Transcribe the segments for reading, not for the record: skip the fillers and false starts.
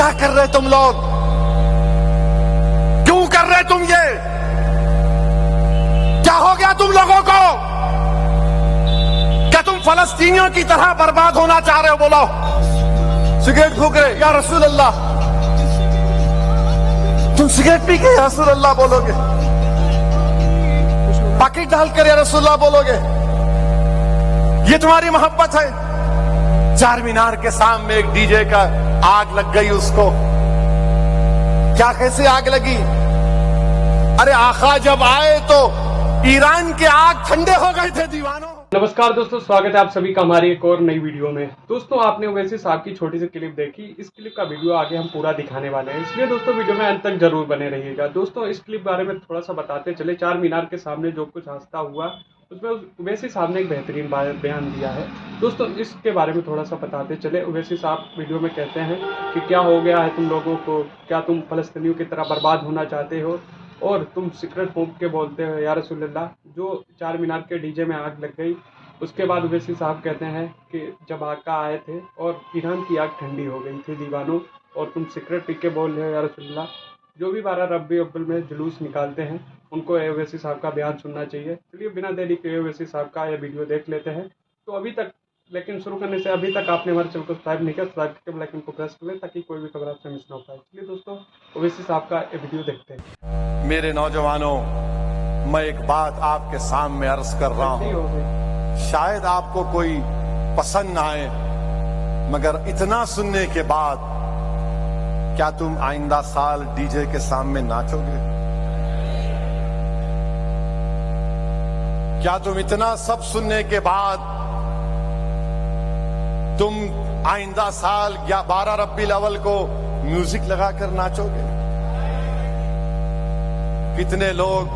کیا کر رہے تم لوگ؟ کیوں کر رہے تم یہ؟ کیا ہو گیا تم لوگوں کو؟ کیا تم فلسطینیوں کی طرح برباد ہونا چاہ رہے ہو؟ بولو. سگریٹ پھونک رہے یا رسول اللہ؟ تم سگریٹ پی کے یا رسول اللہ بولو گے؟ پاکٹ ڈال کر یا رسول اللہ بولو گے؟ یہ تمہاری محبت ہے؟ چار مینار کے سامنے ایک ڈی جے کا آگ لگ گئی اس کو. کیا کیسے آگ لگی؟ ارے آقا جب آئے تو ایران کے آگ ٹھنڈے ہو گئے تھے دیوانوں. نمسکار دوستوں، سواگت ہے آپ سبھی کا ہماری ایک اور نئی ویڈیو میں. دوستوں، آپ نے اویسی صاحب کی چھوٹی سی کلپ دیکھی. اس کلپ کا ویڈیو آگے ہم پورا دکھانے والے ہیں، اس لیے دوستوں ویڈیو میں انت تک ضرور بنے رہیے گا. دوستوں، اس کلپ بارے میں تھوڑا سا بتاتے چلے. چار مینار کے سامنے جو کچھ حادثہ ہوا اس میں اویسی صاحب نے ایک بہترین بیان دیا ہے. دوستوں، اس کے بارے میں تھوڑا سا بتاتے چلے. اویسی صاحب ویڈیو میں کہتے ہیں کہ کیا ہو گیا ہے تم لوگوں کو؟ کیا تم فلسطینیوں کی طرح برباد ہونا چاہتے ہو؟ اور تم سگریٹ پھونک کے بولتے ہو یا رسول اللہ. جو چار مینار کے ڈی جے میں آگ لگ گئی، اس کے بعد اویسی صاحب کہتے ہیں کہ جب آقا آئے تھے اور ایران کی آگ ٹھنڈی ہو گئی تھی دیوانوں، اور تم سگریٹ پی کے بول رہے ہو یا رسول اللہ. جو بھی 12 ربیع الاول میں جلوس نکالتے ہیں ان کو اویسی صاحب کا بیان سننا چاہیے. چلیے بنا دیری کے اویسی صاحب کا یہ ویڈیو دیکھ لیتے ہیں. تو ابھی تک لیکن شروع کرنے سے ابھی تک آپ نے ہمارے چینل کو سبسکرائب نہیں کیا، سبسکرائب کے بیل آئکن کو پریس کر لیں تاکہ کوئی بھی خبر آپ سے مس نہ ہو پائے. چلیے دوستوں اویسی صاحب کا یہ ویڈیو دیکھتے ہیں. میرے نوجوانوں، میں ایک بات آپ کے سامنے عرض کر رہا ہوں. شاید آپ کو کوئی پسند نہ آئے، مگر اتنا سننے کے بعد کیا تم آئندہ سال ڈی جے کے سامنے ناچو گے؟ کیا تم اتنا سب سننے کے بعد تم آئندہ سال یا 12 ربیع الاول کو میوزک لگا کر ناچو گے؟ کتنے لوگ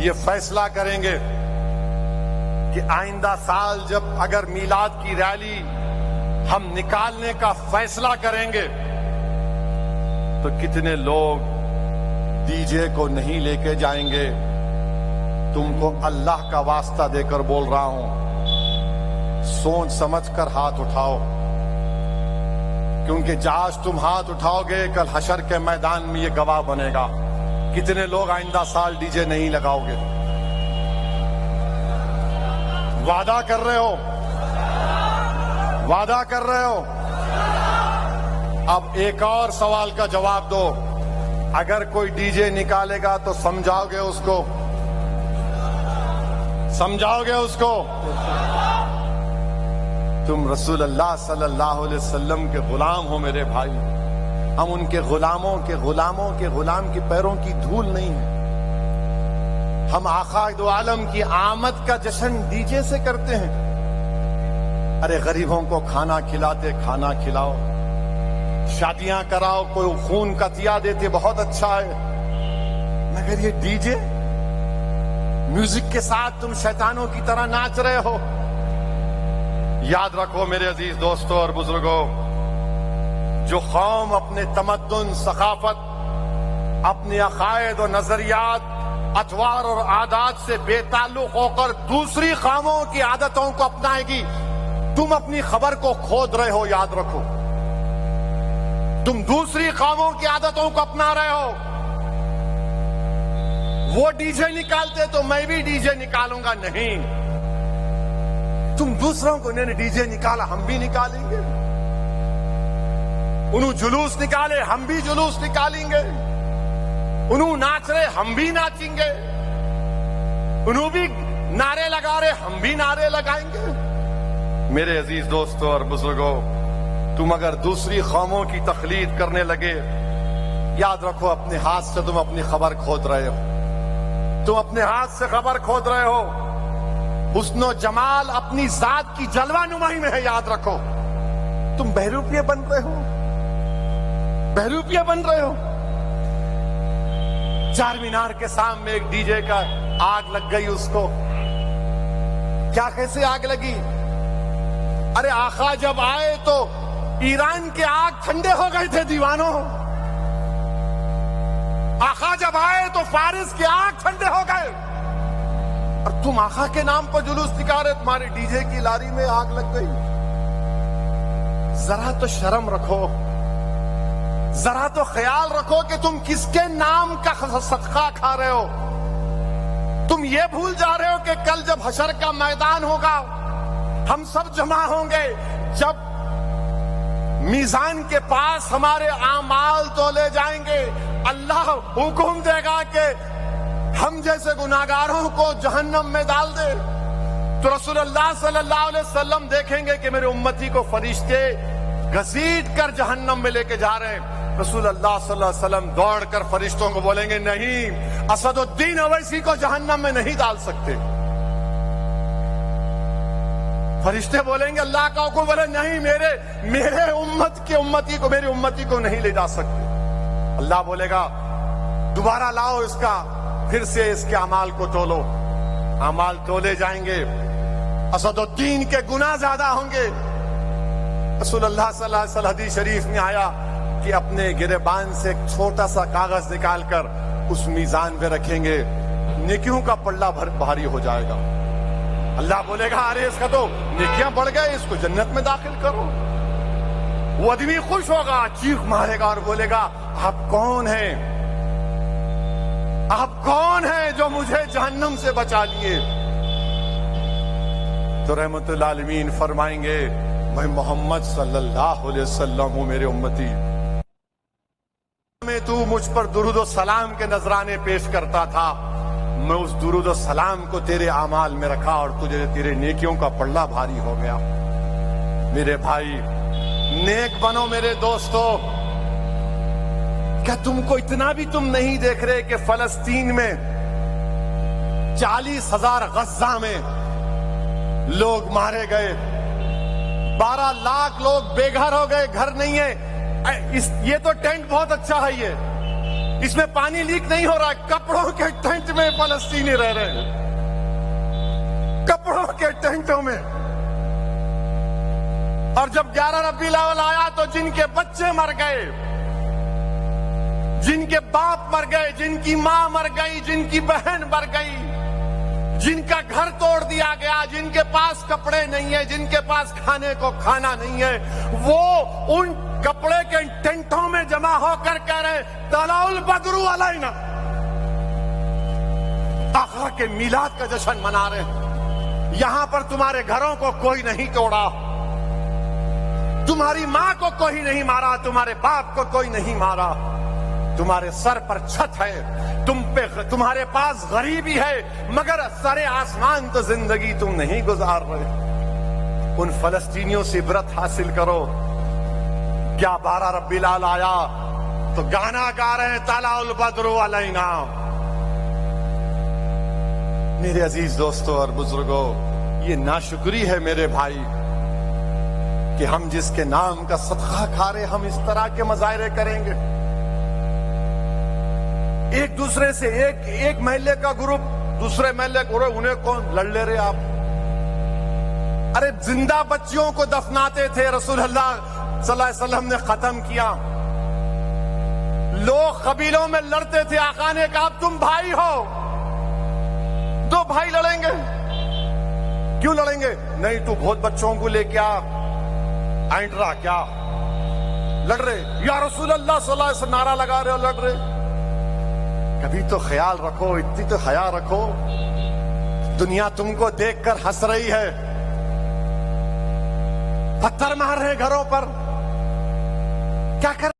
یہ فیصلہ کریں گے کہ آئندہ سال جب اگر میلاد کی ریلی ہم نکالنے کا فیصلہ کریں گے تو کتنے لوگ ڈی جے کو نہیں لے کے جائیں گے؟ تم کو اللہ کا واسطہ دے کر بول رہا ہوں، سوچ سمجھ کر ہاتھ اٹھاؤ، کیونکہ آج تم ہاتھ اٹھاؤ گے کل حشر کے میدان میں یہ گواہ بنے گا. کتنے لوگ آئندہ سال ڈی جے نہیں لگاؤ گے؟ وعدہ کر رہے ہو؟ وعدہ کر رہے ہو؟ اب ایک اور سوال کا جواب دو. اگر کوئی ڈی جے نکالے گا تو سمجھاؤ گے اس کو؟ سمجھاؤ گے اس کو؟ تم رسول اللہ صلی اللہ علیہ وسلم کے غلام ہو میرے بھائی. ہم ان کے غلاموں کے غلام کی پیروں کی دھول نہیں ہیں. ہم آقا دو عالم کی آمد کا جشن ڈی جے سے کرتے ہیں. ارے غریبوں کو کھانا کھلاتے، کھانا کھلاؤ، شادیاں کراؤ، کوئی خون کا عطیہ دیتے، بہت اچھا ہے. مگر یہ ڈی جے میوزک کے ساتھ تم شیطانوں کی طرح ناچ رہے ہو. یاد رکھو میرے عزیز دوستوں اور بزرگوں، جو قوم اپنے تمدن، ثقافت، اپنے عقائد اور نظریات، اطوار اور عادات سے بے تعلق ہو کر دوسری قوموں کی عادتوں کو اپنائے گی، تم اپنی خبر کو کھود رہے ہو. یاد رکھو، تم دوسری قوموں کی عادتوں کو اپنا رہے ہو. وہ ڈی جے نکالتے تو میں بھی ڈی جے نکالوں گا؟ نہیں. تم دوسروں کو انہوں نے ڈی جے نکالا، ہم بھی نکالیں گے. انہوں جلوس نکالے، ہم بھی جلوس نکالیں گے. انہوں ناچ رہے، ہم بھی ناچیں گے. انہوں بھی نعرے لگا رہے، ہم بھی نعرے لگائیں گے. میرے عزیز دوستوں اور بزرگوں، تم اگر دوسری قوموں کی تقلید کرنے لگے، یاد رکھو اپنے ہاتھ سے تم اپنی خبر کھود رہے ہو. تم اپنے ہاتھ سے خبر کھود رہے ہو. حسن و جمال اپنی ذات کی جلوہ نمائی میں ہے. یاد رکھو، تم بہروپیے بن رہے ہو، بہروپیے بن رہے ہو. چار مینار کے سامنے ایک ڈی جے کا آگ لگ گئی اس کو. کیا کیسے آگ لگی؟ ارے آقا جب آئے تو ایران کے آگ ٹھنڈے ہو گئے تھے دیوانوں. آقا جب آئے تو فارس کے آگ ٹھنڈے ہو گئے. اور تم آقا کے نام پر جلوس نکال رہے، تمہارے ڈی جے کی لاری میں آگ لگ گئی. ذرا تو شرم رکھو, ذرا تو خیال رکھو کہ تم کس کے نام کا صدقہ کھا رہے ہو. تم یہ بھول جا رہے ہو کہ کل جب حشر کا میدان ہوگا, ہم سب جمع ہوں گے, جب میزان کے پاس ہمارے اعمال تولے جائیں گے, اللہ حکم دے گا کہ ہم جیسے گناہگاروں کو جہنم میں ڈال دے. تو رسول اللہ صلی اللہ علیہ وسلم دیکھیں گے کہ میرے امتی کو فرشتے گھسیٹ کر جہنم میں لے کے جا رہے ہیں. رسول اللہ صلی اللہ علیہ وسلم دوڑ کر فرشتوں کو بولیں گے, نہیں, اسد الدین اویسی کو جہنم میں نہیں ڈال سکتے. فرشتے بولیں گے, اللہ کا حکم, بولے نہیں, میرے امتی کو نہیں لے جا سکتے. اللہ بولے گا دوبارہ لاؤ اس کا, پھر سے اس کے اعمال کو تولو. اعمال تولے جائیں گے, اسد الدین کے گناہ زیادہ ہوں گے. رسول اللہ صلی اللہ علیہ وسلم حدیث شریف میں آیا کہ اپنے گریبان سے ایک چھوٹا سا کاغذ نکال کر اس میزان پہ رکھیں گے, نیکیوں کا پلڑا بھاری ہو جائے گا. اللہ بولے گا ارے اس کا تو نیکیاں بڑھ گئے, اس کو جنت میں داخل کرو. وہ آدمی خوش ہوگا, چیخ مارے گا اور بولے گا, آپ کون ہیں, آپ کون ہیں جو مجھے جہنم سے بچا لیے؟ تو رحمت اللہ عالمین فرمائیں گے, میں محمد صلی اللہ علیہ وسلم ہوں, میرے امتی. میں تو مجھ پر درود و سلام کے نذرانے پیش کرتا تھا, میں اس درود و سلام کو تیرے اعمال میں رکھا اور تیرے نیکیوں کا پلڑا بھاری ہو گیا. میرے بھائی نیک بنو میرے دوستو. کیا تم کو اتنا بھی تم نہیں دیکھ رہے کہ فلسطین میں 40,000 غزہ میں لوگ مارے گئے, 12 لاکھ لوگ بے گھر ہو گئے, گھر نہیں ہے. یہ تو ٹینٹ بہت اچھا ہے, یہ اس میں پانی لیک نہیں ہو رہا, کپڑوں کے ٹینٹ میں فلسطینی رہ رہے ہیں, کپڑوں کے ٹینٹوں میں. اور جب 11 ربیع الاول آیا تو جن کے بچے مر گئے, جن کے باپ مر گئے, جن کی ماں مر گئی, جن کی بہن مر گئی, جن کا گھر توڑ دیا گیا, جن کے پاس کپڑے نہیں ہیں, جن کے پاس کھانے کو کھانا نہیں ہے, وہ ان کپڑے کے ٹینٹوں میں جمع ہو کر کہہ رہے طلع البدر علینا, آقا کے میلاد کا جشن منا رہے ہیں. یہاں پر تمہارے گھروں کو کوئی نہیں توڑا, تمہاری ماں کو کوئی نہیں مارا, تمہارے باپ کو کوئی نہیں مارا, تمہارے سر پر چھت ہے, تمہارے پاس غریبی ہے, مگر سر آسمان تو زندگی تم نہیں گزار رہے. ان فلسطینیوں سے عبرت حاصل کرو. کیا 12 ربیع الاول آیا تو گانا گا رہے ہیں طلع البدر علینا. میرے عزیز دوستو اور بزرگوں, یہ ناشکری ہے میرے بھائی کہ ہم جس کے نام کا صدقہ کھا رہے ہم اس طرح کے مظاہرے کریں گے. ایک دوسرے سے ایک محلے کا گروپ دوسرے محلے کو, انہیں کون لڑ لے رہے آپ؟ ارے زندہ بچیوں کو دفناتے تھے, رسول اللہ صلی اللہ علیہ وسلم نے ختم کیا. لوگ قبیلوں میں لڑتے تھے, آقا نے کہا تم بھائی ہو, 2 بھائی لڑیں گے, کیوں لڑیں گے؟ نہیں, تو بہت بچوں کو لے کے اینٹ رہا, کیا لڑ رہے؟ یا رسول اللہ صلی اللہ علیہ وسلم نعرہ لگا رہے ہو, لڑ رہے. کبھی تو خیال رکھو, اتنی تو حیا رکھو. دنیا تم کو دیکھ کر ہنس رہی ہے, پتھر مار رہے گھروں پر, کیا کر